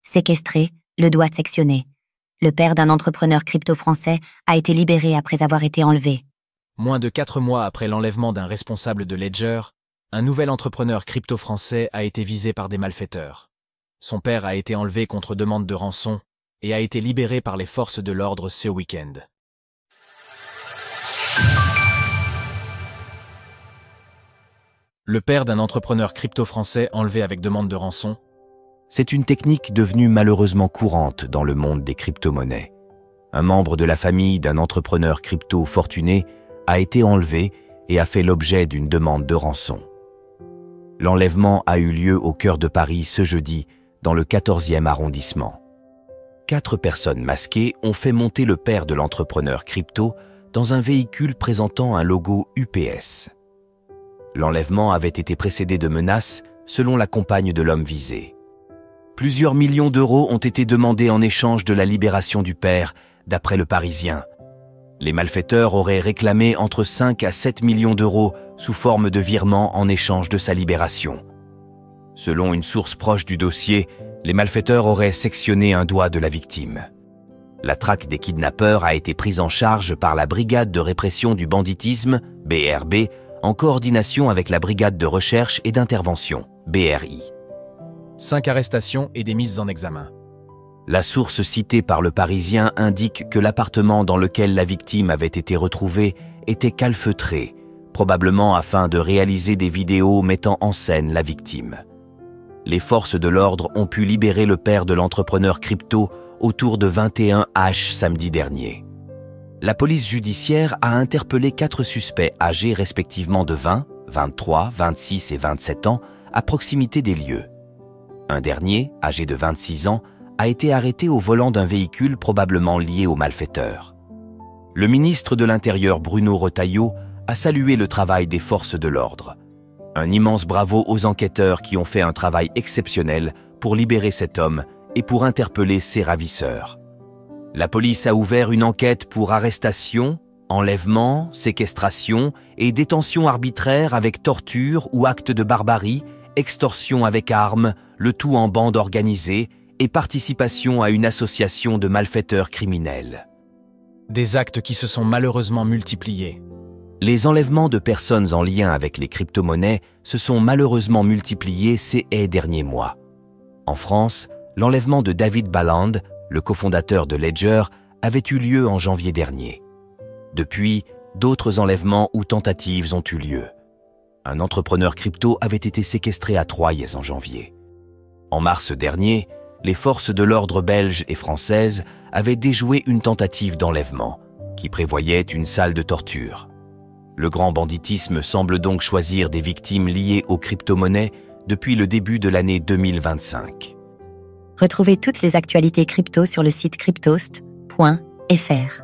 Séquestré, le doigt sectionné. Le père d'un entrepreneur crypto français a été libéré après avoir été enlevé. Moins de 4 mois après l'enlèvement d'un responsable de Ledger, un nouvel entrepreneur crypto français a été visé par des malfaiteurs. Son père a été enlevé contre demande de rançon et a été libéré par les forces de l'ordre ce week-end. Le père d'un entrepreneur crypto français enlevé avec demande de rançon. C'est une technique devenue malheureusement courante dans le monde des crypto-monnaies. Un membre de la famille d'un entrepreneur crypto fortuné a été enlevé et a fait l'objet d'une demande de rançon. L'enlèvement a eu lieu au cœur de Paris ce jeudi, dans le 14e arrondissement. 4 personnes masquées ont fait monter le père de l'entrepreneur crypto dans un véhicule présentant un logo UPS. L'enlèvement avait été précédé de menaces, selon la compagne de l'homme visé. Plusieurs millions d'euros ont été demandés en échange de la libération du père, d'après le Parisien. Les malfaiteurs auraient réclamé entre 5 à 7 millions d'euros sous forme de virement en échange de sa libération. Selon une source proche du dossier, les malfaiteurs auraient sectionné un doigt de la victime. La traque des kidnappeurs a été prise en charge par la Brigade de répression du banditisme, BRB, en coordination avec la Brigade de recherche et d'intervention, BRI. 5 arrestations et des mises en examen. La source citée par le Parisien indique que l'appartement dans lequel la victime avait été retrouvée était calfeutré, probablement afin de réaliser des vidéos mettant en scène la victime. Les forces de l'ordre ont pu libérer le père de l'entrepreneur crypto autour de 21 h samedi dernier. La police judiciaire a interpellé 4 suspects âgés respectivement de 20, 23, 26 et 27 ans à proximité des lieux. Un dernier, âgé de 26 ans, a été arrêté au volant d'un véhicule probablement lié aux malfaiteurs. Le ministre de l'Intérieur Bruno Retailleau a salué le travail des forces de l'ordre. Un immense bravo aux enquêteurs qui ont fait un travail exceptionnel pour libérer cet homme et pour interpeller ses ravisseurs. La police a ouvert une enquête pour arrestation, enlèvement, séquestration et détention arbitraire avec torture ou acte de barbarie, extorsion avec armes, le tout en bande organisée et participation à une association de malfaiteurs criminels. Des actes qui se sont malheureusement multipliés. Les enlèvements de personnes en lien avec les crypto-monnaies se sont malheureusement multipliés ces derniers mois. En France, l'enlèvement de David Balland, le cofondateur de Ledger, avait eu lieu en janvier dernier. Depuis, d'autres enlèvements ou tentatives ont eu lieu. Un entrepreneur crypto avait été séquestré à Troyes en janvier. En mars dernier, les forces de l'ordre belges et françaises avaient déjoué une tentative d'enlèvement qui prévoyait une salle de torture. Le grand banditisme semble donc choisir des victimes liées aux crypto-monnaies depuis le début de l'année 2025. Retrouvez toutes les actualités crypto sur le site cryptost.fr.